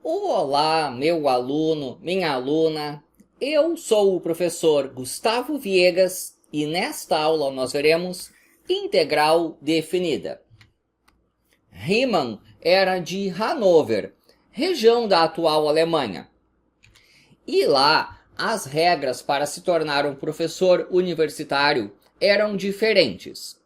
Olá, meu aluno, minha aluna. Eu sou o professor Gustavo Viegas e nesta aula nós veremos integral definida. Riemann era de Hannover, região da atual Alemanha. E lá, as regras para se tornar um professor universitário eram diferentes.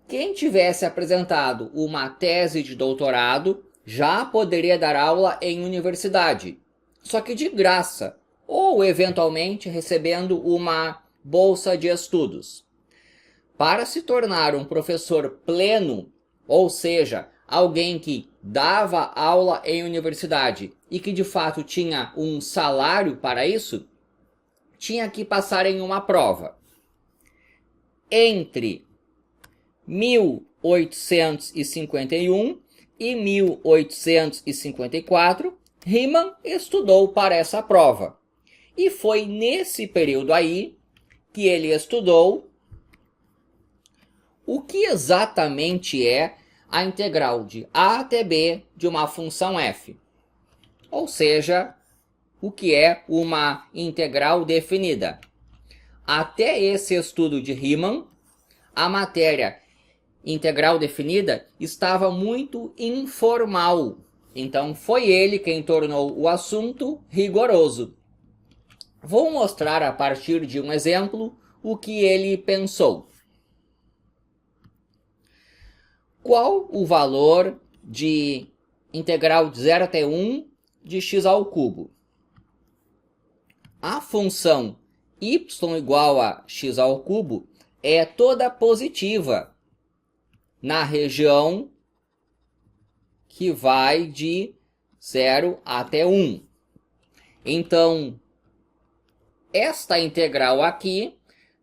Quem tivesse apresentado uma tese de doutorado já poderia dar aula em universidade, só que de graça, ou eventualmente recebendo uma bolsa de estudos. Para se tornar um professor pleno, ou seja, alguém que dava aula em universidade e que de fato tinha um salário para isso, tinha que passar em uma prova. Entre 1851 e 1854, Riemann estudou para essa prova. E foi nesse período aí que ele estudou o que exatamente é a integral de a até b de uma função f. Ou seja, o que é uma integral definida. Até esse estudo de Riemann, a matéria integral definida estava muito informal. Então foi ele quem tornou o assunto rigoroso. Vou mostrar a partir de um exemplo o que ele pensou. Qual o valor de integral de 0 até 1 de x ao cubo? A função y igual a x ao cubo é toda positiva na região que vai de 0 até 1. Então, esta integral aqui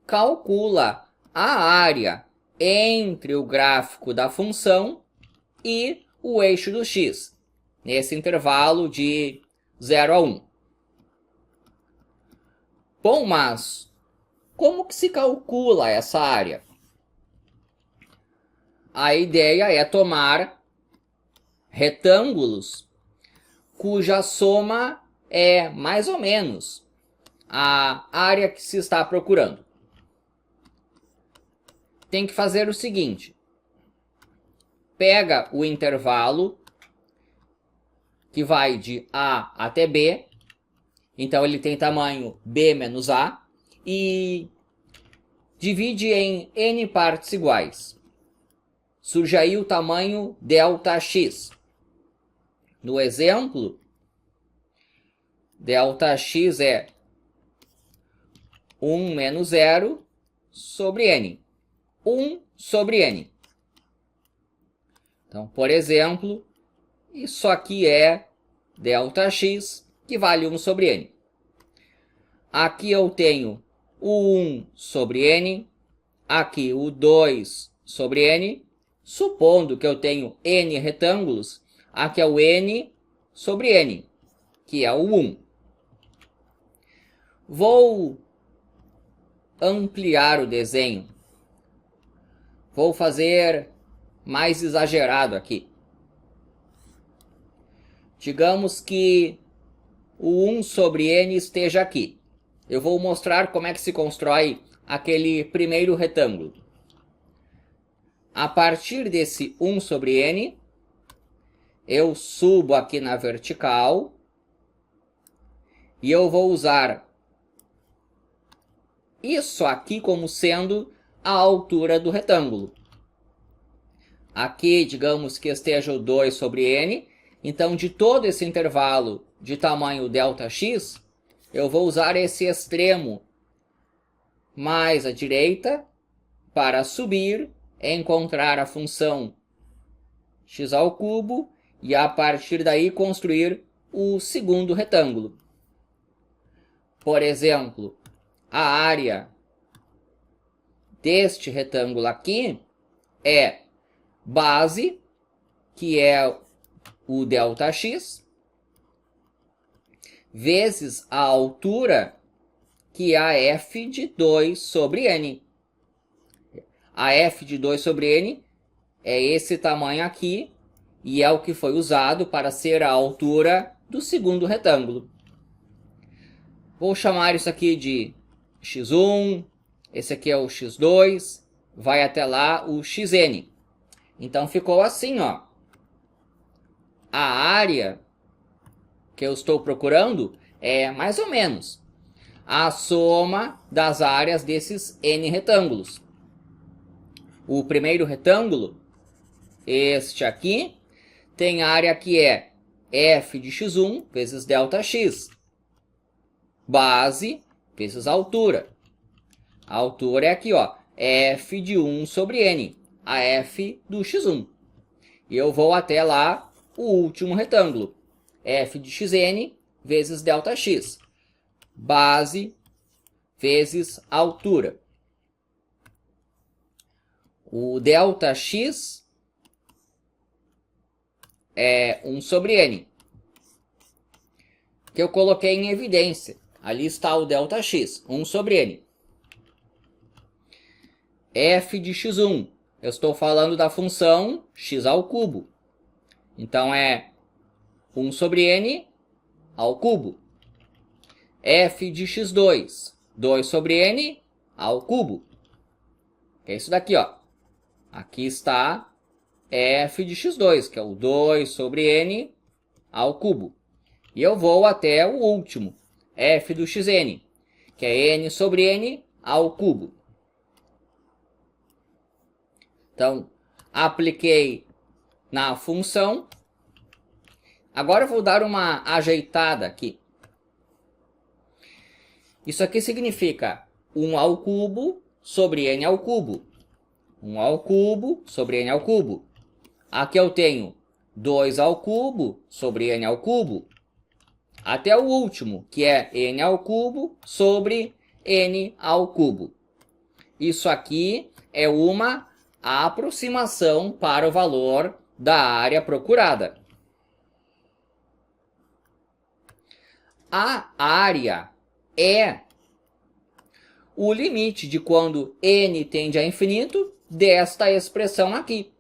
calcula a área entre o gráfico da função e o eixo do x, nesse intervalo de 0 a 1. Bom, mas como que se calcula essa área? A ideia é tomar retângulos cuja soma é mais ou menos a área que se está procurando. Tem que fazer o seguinte: pega o intervalo que vai de A até B, então ele tem tamanho B menos A, e divide em n partes iguais. Surge aí o tamanho ΔX. No exemplo, ΔX é 1 menos 0 sobre n. 1 sobre n. Então, por exemplo, isso aqui é ΔX, que vale 1 sobre n. Aqui eu tenho o 1 sobre n, aqui o 2 sobre n, supondo que eu tenho n retângulos, aqui é o n sobre n, que é o 1. Vou ampliar o desenho. Vou fazer mais exagerado aqui. Digamos que o 1 sobre n esteja aqui. Eu vou mostrar como é que se constrói aquele primeiro retângulo. A partir desse 1 sobre n, eu subo aqui na vertical e eu vou usar isso aqui como sendo a altura do retângulo. Aqui, digamos que esteja o 2 sobre n, então de todo esse intervalo de tamanho ΔX, eu vou usar esse extremo mais à direita para subir, encontrar a função x ao cubo e a partir daí construir o segundo retângulo. Por exemplo, a área deste retângulo aqui é base, que é o ΔX, vezes a altura, que é a f de 2 sobre n. A f de 2 sobre n é esse tamanho aqui, e é o que foi usado para ser a altura do segundo retângulo. Vou chamar isso aqui de x1, esse aqui é o x2, vai até lá o xn. Então ficou assim, ó. A área que eu estou procurando é mais ou menos a soma das áreas desses n retângulos. O primeiro retângulo, este aqui, tem área que é f de x1 vezes ΔX. Base vezes altura. A altura é aqui, ó, f de 1 sobre n, a f do x1. E eu vou até lá o último retângulo, f de xn vezes ΔX. Base vezes altura. O ΔX é 1 sobre n, que eu coloquei em evidência. Ali está o ΔX, 1 sobre n. f de x1, eu estou falando da função x ao cubo. Então é 1 sobre n ao cubo. f de x2, 2 sobre n ao cubo. É isso daqui, ó. Aqui está f de x2, que é o 2 sobre n ao cubo. E eu vou até o último, f do xn, que é n sobre n ao cubo. Então, apliquei na função. Agora eu vou dar uma ajeitada aqui. Isso aqui significa 1 ao cubo sobre n ao cubo. 1 ao cubo sobre n ao cubo. Aqui eu tenho 2 ao cubo sobre n ao cubo. Até o último, que é n ao cubo sobre n ao cubo. Isso aqui é uma aproximação para o valor da área procurada. A área é o limite de quando n tende a infinito desta expressão aqui.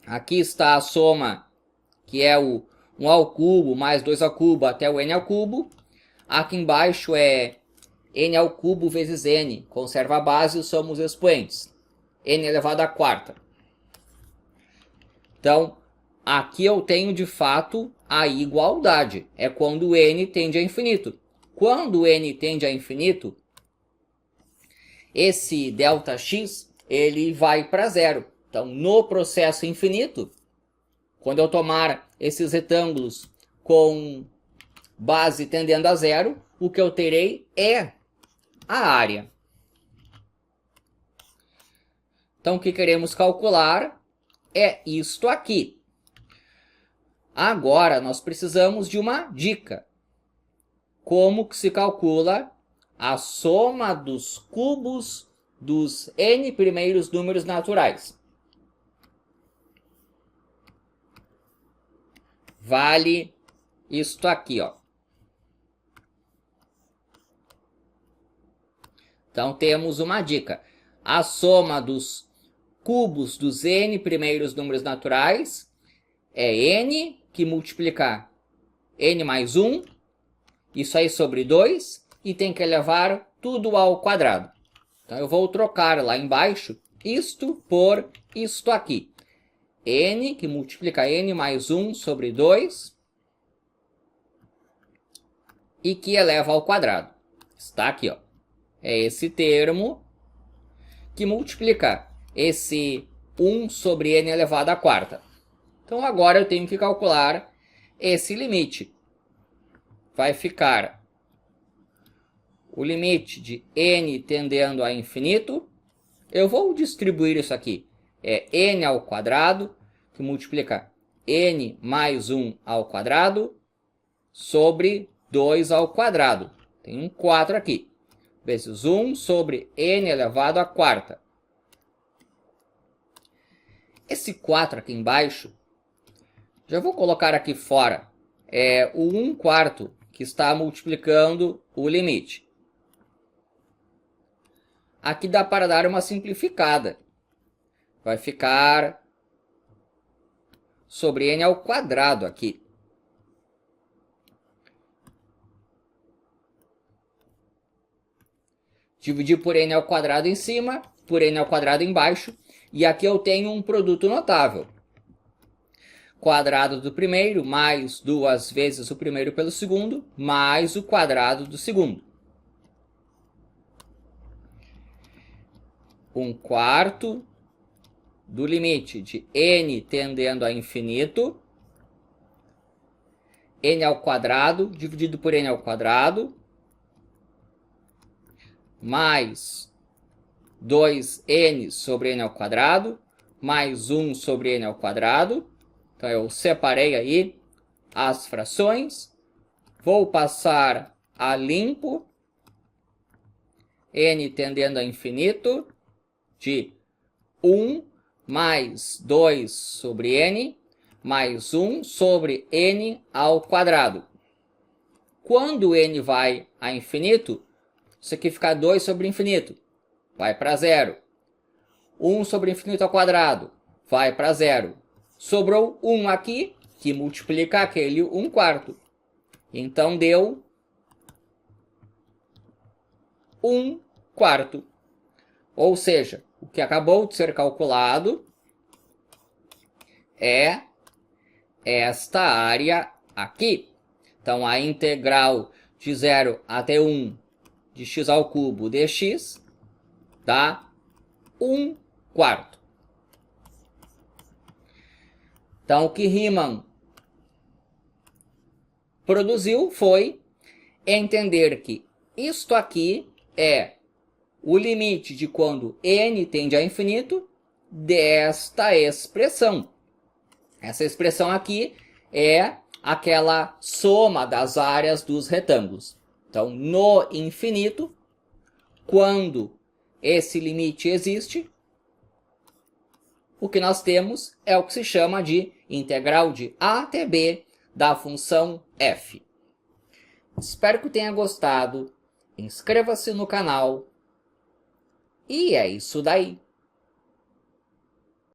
Aqui está a soma, que é o 1 ao cubo mais 2 ao cubo até o n ao cubo. Aqui embaixo é n ao cubo vezes n, conserva a base e somos expoentes. N elevado à quarta. Então, aqui eu tenho de fato a igualdade. É quando n tende a infinito. Quando n tende a infinito, esse ΔX ele vai para zero. Então, no processo infinito, quando eu tomar esses retângulos com base tendendo a zero, o que eu terei é a área. Então, o que queremos calcular é isto aqui. Agora, nós precisamos de uma dica. Como que se calcula a soma dos cubos dos n primeiros números naturais? Vale isto aqui, ó. Então, temos uma dica. A soma dos cubos dos n primeiros números naturais é n que multiplicar n mais 1, isso aí sobre 2, e tem que elevar tudo ao quadrado. Então eu vou trocar lá embaixo isto por isto aqui. N que multiplica n mais 1 sobre 2 e que eleva ao quadrado. Está aqui, ó. É esse termo que multiplica esse 1 sobre n elevado à quarta. Então agora eu tenho que calcular esse limite. Vai ficar o limite de n tendendo a infinito. Eu vou distribuir isso aqui. É n ao quadrado, que multiplica n mais 1 ao quadrado, sobre 2 ao quadrado. Tem um 4 aqui. Vezes 1 sobre n elevado à quarta. Esse 4 aqui embaixo, já vou colocar aqui fora, é o 1/4 que está multiplicando o limite. Aqui dá para dar uma simplificada. Vai ficar sobre n ao quadrado aqui. dividir por n ao quadrado em cima, por n ao quadrado embaixo, e aqui eu tenho um produto notável. Quadrado do primeiro mais 2 vezes o primeiro pelo segundo, mais o quadrado do segundo. 1/4 do limite de n tendendo a infinito, n ao quadrado dividido por n ao quadrado, mais 2n sobre n ao quadrado, mais 1 sobre n ao quadrado. Então, eu separei aí as frações. Vou passar a limpo. N tendendo a infinito de 1 mais 2 sobre n, mais 1 sobre n ao quadrado. Quando n vai a infinito, isso aqui fica 2 sobre infinito, vai para zero. 1 sobre infinito ao quadrado, vai para zero. Sobrou 1 aqui, que multiplica aquele 1/4. Então, deu 1/4. Ou seja, o que acabou de ser calculado é esta área aqui. Então, a integral de 0 até 1 de x ao cubo dx dá 1/4. Então, o que Riemann produziu foi entender que isto aqui é o limite de quando n tende a infinito desta expressão. Essa expressão aqui é aquela soma das áreas dos retângulos. Então, no infinito, quando esse limite existe, o que nós temos é o que se chama de integral de a até b da função f. Espero que tenha gostado. Inscreva-se no canal. E é isso daí.